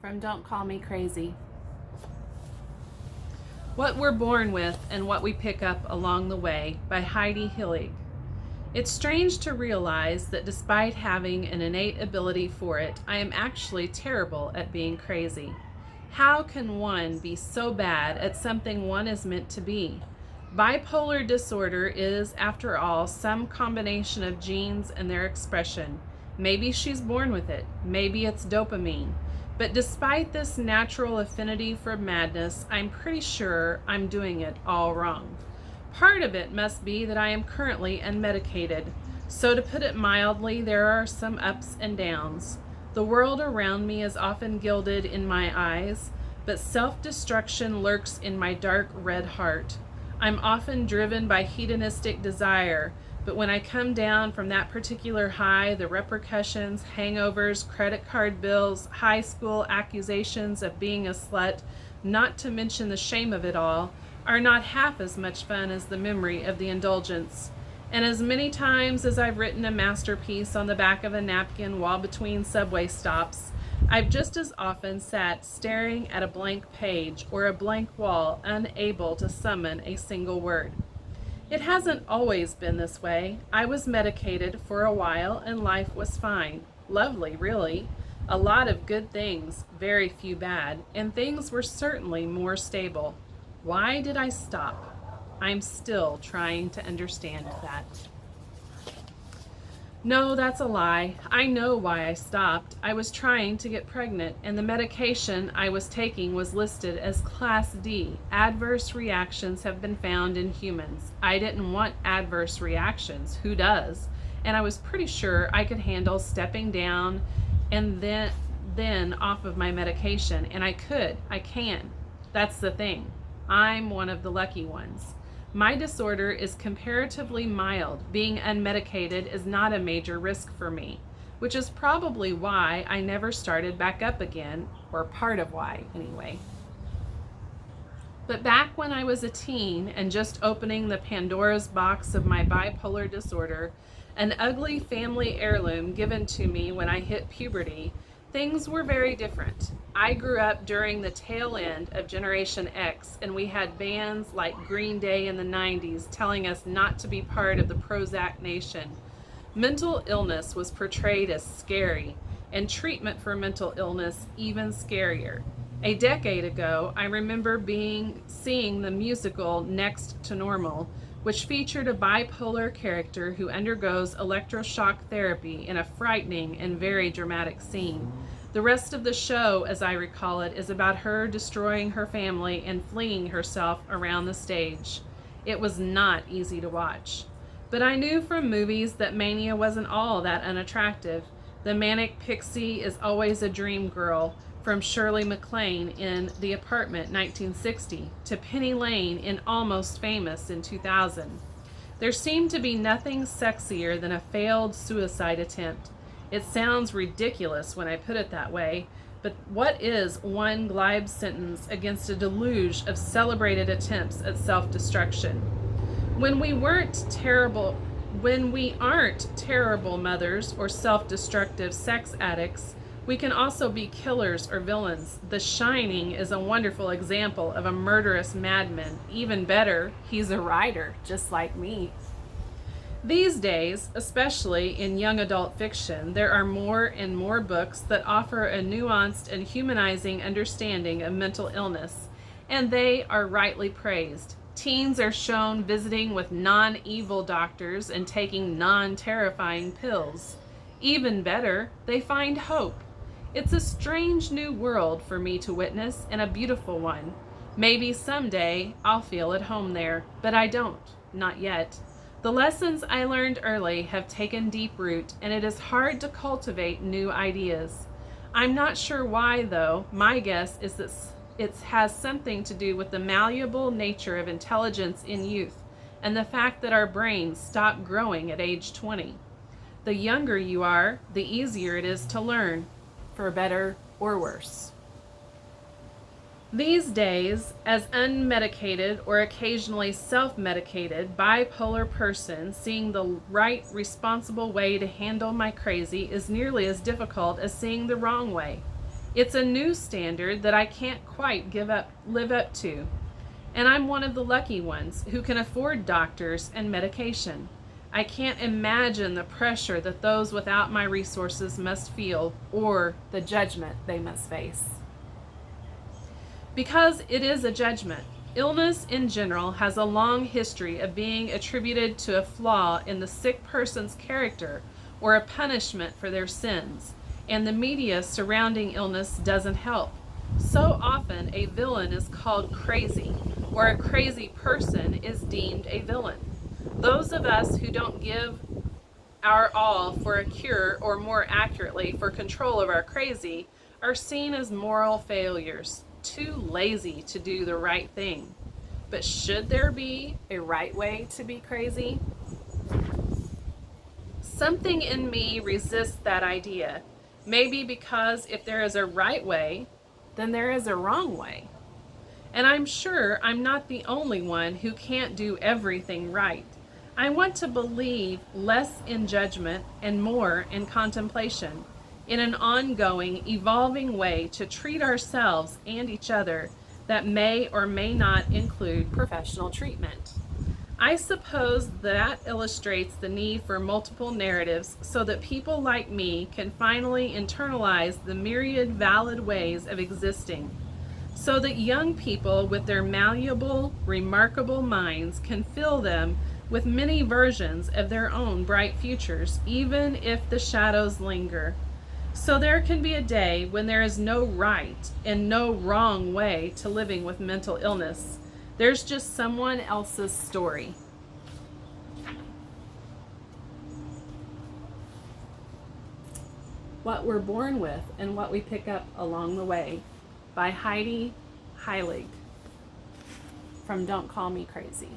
from Don't Call Me Crazy. What We're Born With and What We Pick Up Along the Way by Heidi Hillig. It's strange to realize that despite having an innate ability for it, I am actually terrible at being crazy. How can one be so bad at something one is meant to be? Bipolar disorder is, after all, some combination of genes and their expression. Maybe she's born with it. Maybe it's dopamine. But despite this natural affinity for madness, I'm pretty sure I'm doing it all wrong. Part of it must be that I am currently unmedicated. So to put it mildly, there are some ups and downs. The world around me is often gilded in my eyes, but self-destruction lurks in my dark red heart. I'm often driven by hedonistic desire, but when I come down from that particular high, the repercussions, hangovers, credit card bills, high school accusations of being a slut, not to mention the shame of it all, are not half as much fun as the memory of the indulgence. And as many times as I've written a masterpiece on the back of a napkin while between subway stops, I've just as often sat staring at a blank page or a blank wall, unable to summon a single word. It hasn't always been this way. I was medicated for a while and life was fine. Lovely, really. A lot of good things, very few bad, and things were certainly more stable. Why did I stop? I'm still trying to understand that. No, that's a lie. I know why I stopped. I was trying to get pregnant, and the medication I was taking was listed as Class D. Adverse reactions have been found in humans. I didn't want adverse reactions. Who does? And I was pretty sure I could handle stepping down and then off of my medication. And I can. That's the thing. I'm one of the lucky ones. My disorder is comparatively mild. Being unmedicated is not a major risk for me, which is probably why I never started back up again, or part of why, anyway. But back when I was a teen and just opening the Pandora's box of my bipolar disorder, an ugly family heirloom given to me when I hit puberty, things were very different. I grew up during the tail end of Generation X, and we had bands like Green Day in the 90s telling us not to be part of the Prozac nation. Mental illness was portrayed as scary, and treatment for mental illness even scarier. A decade ago, I remember seeing the musical Next to Normal, which featured a bipolar character who undergoes electroshock therapy in a frightening and very dramatic scene. The rest of the show, as I recall it, is about her destroying her family and fleeing herself around the stage. It was not easy to watch. But I knew from movies that mania wasn't all that unattractive. The manic pixie is always a dream girl, from Shirley MacLaine in The Apartment 1960 to Penny Lane in Almost Famous in 2000. There seemed to be nothing sexier than a failed suicide attempt. It sounds ridiculous when I put it that way, but what is one glib sentence against a deluge of celebrated attempts at self-destruction? When we aren't terrible mothers or self-destructive sex addicts, we can also be killers or villains. The Shining is a wonderful example of a murderous madman. Even better, he's a writer, just like me. These days, especially in young adult fiction, there are more and more books that offer a nuanced and humanizing understanding of mental illness, and they are rightly praised. Teens are shown visiting with non-evil doctors and taking non-terrifying pills. Even better, they find hope. It's a strange new world for me to witness, and a beautiful one. Maybe someday I'll feel at home there, but I don't, not yet. The lessons I learned early have taken deep root, and it is hard to cultivate new ideas. I'm not sure why, though. My guess is that it has something to do with the malleable nature of intelligence in youth, and the fact that our brains stop growing at age 20. The younger you are, the easier it is to learn, for better or worse. These days, as unmedicated or occasionally self-medicated bipolar person, seeing the right, responsible way to handle my crazy is nearly as difficult as seeing the wrong way. It's a new standard that I can't quite live up to. And I'm one of the lucky ones who can afford doctors and medication. I can't imagine the pressure that those without my resources must feel, or the judgment they must face. Because it is a judgment, illness in general has a long history of being attributed to a flaw in the sick person's character or a punishment for their sins, and the media surrounding illness doesn't help. So often a villain is called crazy, or a crazy person is deemed a villain. Those of us who don't give our all for a cure, or more accurately, for control of our crazy, are seen as moral failures, too lazy to do the right thing. But should there be a right way to be crazy? Something in me resists that idea. Maybe because if there is a right way, then there is a wrong way. And I'm sure I'm not the only one who can't do everything right. I want to believe less in judgment and more in contemplation, in an ongoing, evolving way to treat ourselves and each other that may or may not include professional treatment. I suppose that illustrates the need for multiple narratives so that people like me can finally internalize the myriad valid ways of existing, so that young people with their malleable, remarkable minds can fill them with many versions of their own bright futures, even if the shadows linger. So there can be a day when there is no right and no wrong way to living with mental illness. There's just someone else's story. What We're Born With and What We Pick Up Along the Way by Heidi Heilig from Don't Call Me Crazy.